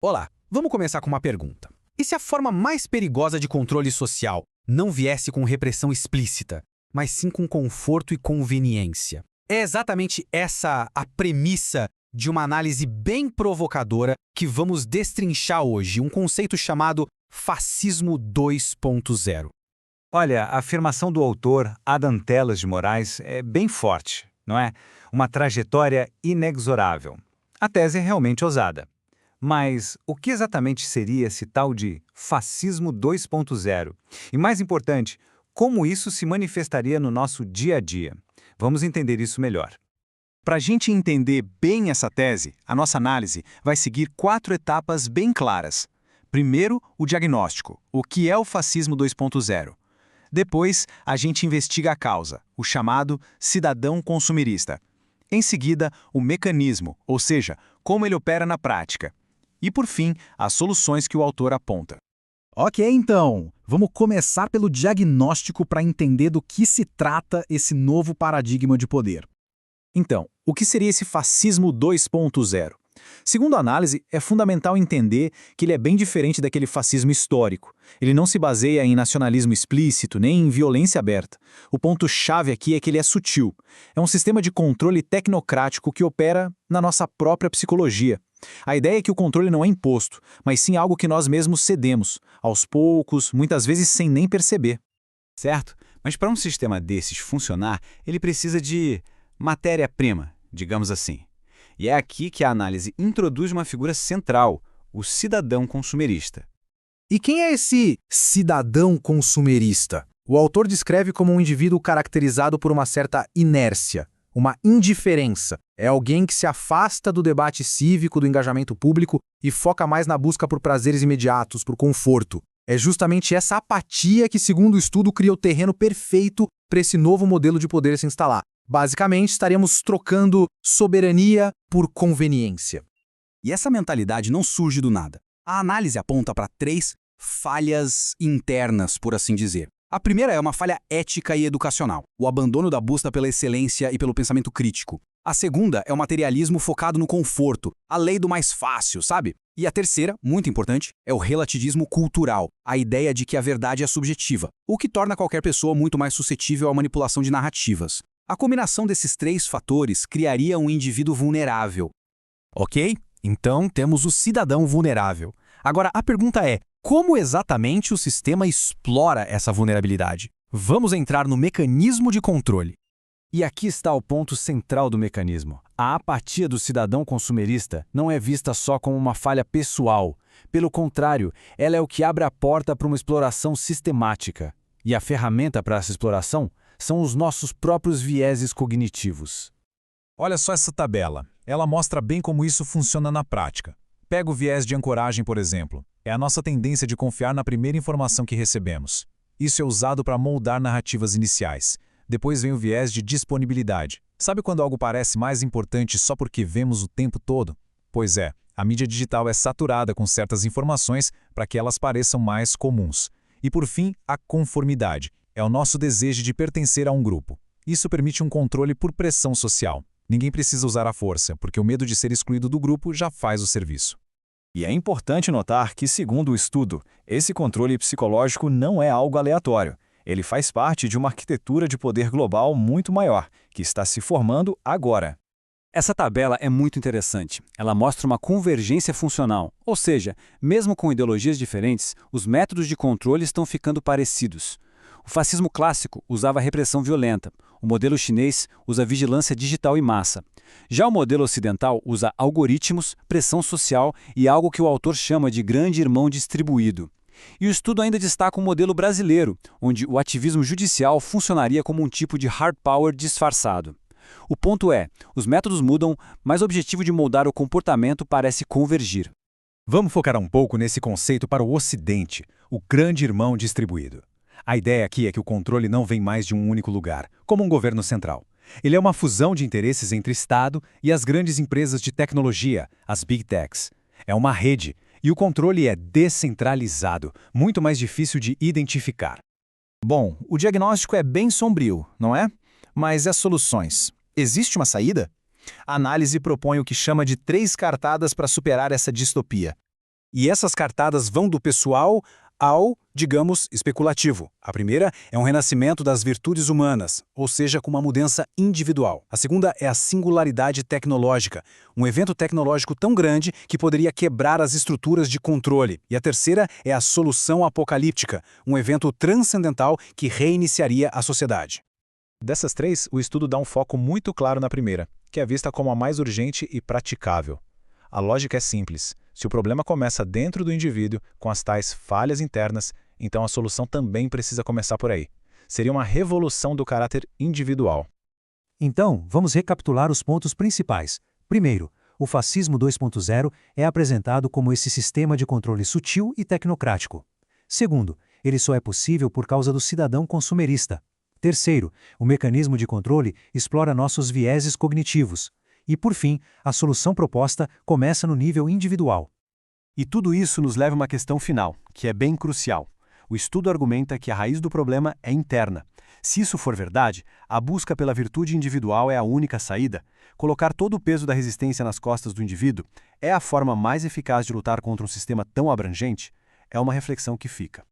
Olá, vamos começar com uma pergunta. E se a forma mais perigosa de controle social não viesse com repressão explícita, mas sim com conforto e conveniência? É exatamente essa a premissa de uma análise bem provocadora que vamos destrinchar hoje, um conceito chamado fascismo 2.0. Olha, a afirmação do autor Adam Telles de Moraes é bem forte, não é? Uma trajetória inexorável. A tese é realmente ousada. Mas o que exatamente seria esse tal de fascismo 2.0? E mais importante, como isso se manifestaria no nosso dia a dia? Vamos entender isso melhor. Para a gente entender bem essa tese, a nossa análise vai seguir 4 etapas bem claras. Primeiro, o diagnóstico, o que é o fascismo 2.0. Depois, a gente investiga a causa, o chamado cidadão consumirista. Em seguida, o mecanismo, ou seja, como ele opera na prática. E, por fim, as soluções que o autor aponta. Ok, então, vamos começar pelo diagnóstico para entender do que se trata esse novo paradigma de poder. Então, o que seria esse fascismo 2.0? Segundo a análise, é fundamental entender que ele é bem diferente daquele fascismo histórico. Ele não se baseia em nacionalismo explícito, nem em violência aberta. O ponto-chave aqui é que ele é sutil. É um sistema de controle tecnocrático que opera na nossa própria psicologia. A ideia é que o controle não é imposto, mas sim algo que nós mesmos cedemos, aos poucos, muitas vezes sem nem perceber. Certo? Mas para um sistema desses funcionar, ele precisa de matéria-prima, digamos assim. E é aqui que a análise introduz uma figura central, o cidadão consumerista. E quem é esse cidadão consumerista? O autor descreve como um indivíduo caracterizado por uma certa inércia, uma indiferença. É alguém que se afasta do debate cívico, do engajamento público e foca mais na busca por prazeres imediatos, por conforto. É justamente essa apatia que, segundo o estudo, cria o terreno perfeito para esse novo modelo de poder se instalar. Basicamente, estaríamos trocando soberania por conveniência. E essa mentalidade não surge do nada. A análise aponta para 3 falhas internas, por assim dizer. A primeira é uma falha ética e educacional, o abandono da busca pela excelência e pelo pensamento crítico. A segunda é o materialismo focado no conforto, a lei do mais fácil, sabe? E a terceira, muito importante, é o relativismo cultural, a ideia de que a verdade é subjetiva, o que torna qualquer pessoa muito mais suscetível à manipulação de narrativas. A combinação desses 3 fatores criaria um indivíduo vulnerável. Ok? Então temos o cidadão vulnerável. Agora a pergunta é, como exatamente o sistema explora essa vulnerabilidade? Vamos entrar no mecanismo de controle. E aqui está o ponto central do mecanismo. A apatia do cidadão consumerista não é vista só como uma falha pessoal. Pelo contrário, ela é o que abre a porta para uma exploração sistemática. E a ferramenta para essa exploração são os nossos próprios vieses cognitivos. Olha só essa tabela. Ela mostra bem como isso funciona na prática. Pega o viés de ancoragem, por exemplo. É a nossa tendência de confiar na primeira informação que recebemos. Isso é usado para moldar narrativas iniciais. Depois vem o viés de disponibilidade. Sabe quando algo parece mais importante só porque vemos o tempo todo? Pois é, a mídia digital é saturada com certas informações para que elas pareçam mais comuns. E por fim, a conformidade. É o nosso desejo de pertencer a um grupo. Isso permite um controle por pressão social. Ninguém precisa usar a força, porque o medo de ser excluído do grupo já faz o serviço. E é importante notar que, segundo o estudo, esse controle psicológico não é algo aleatório. Ele faz parte de uma arquitetura de poder global muito maior, que está se formando agora. Essa tabela é muito interessante. Ela mostra uma convergência funcional, ou seja, mesmo com ideologias diferentes, os métodos de controle estão ficando parecidos. O fascismo clássico usava repressão violenta. O modelo chinês usa vigilância digital em massa. Já o modelo ocidental usa algoritmos, pressão social e algo que o autor chama de grande irmão distribuído. E o estudo ainda destaca o modelo brasileiro, onde o ativismo judicial funcionaria como um tipo de hard power disfarçado. O ponto é, os métodos mudam, mas o objetivo de moldar o comportamento parece convergir. Vamos focar um pouco nesse conceito para o Ocidente, o grande irmão distribuído. A ideia aqui é que o controle não vem mais de um único lugar, como um governo central. Ele é uma fusão de interesses entre Estado e as grandes empresas de tecnologia, as Big Techs. É uma rede, e o controle é descentralizado, muito mais difícil de identificar. Bom, o diagnóstico é bem sombrio, não é? Mas e as soluções? Existe uma saída? A análise propõe o que chama de 3 cartadas para superar essa distopia. E essas cartadas vão do pessoal ao, digamos, especulativo. A primeira é um renascimento das virtudes humanas, ou seja, com uma mudança individual. A segunda é a singularidade tecnológica, um evento tecnológico tão grande que poderia quebrar as estruturas de controle. E a terceira é a solução apocalíptica, um evento transcendental que reiniciaria a sociedade. Dessas três, o estudo dá um foco muito claro na primeira, que é vista como a mais urgente e praticável. A lógica é simples. Se o problema começa dentro do indivíduo, com as tais falhas internas, então a solução também precisa começar por aí. Seria uma revolução do caráter individual. Então, vamos recapitular os pontos principais. Primeiro, o fascismo 2.0 é apresentado como esse sistema de controle sutil e tecnocrático. Segundo, ele só é possível por causa do cidadão consumerista. Terceiro, o mecanismo de controle explora nossos vieses cognitivos. E, por fim, a solução proposta começa no nível individual. E tudo isso nos leva a uma questão final, que é bem crucial. O estudo argumenta que a raiz do problema é interna. Se isso for verdade, a busca pela virtude individual é a única saída. Colocar todo o peso da resistência nas costas do indivíduo é a forma mais eficaz de lutar contra um sistema tão abrangente? É uma reflexão que fica.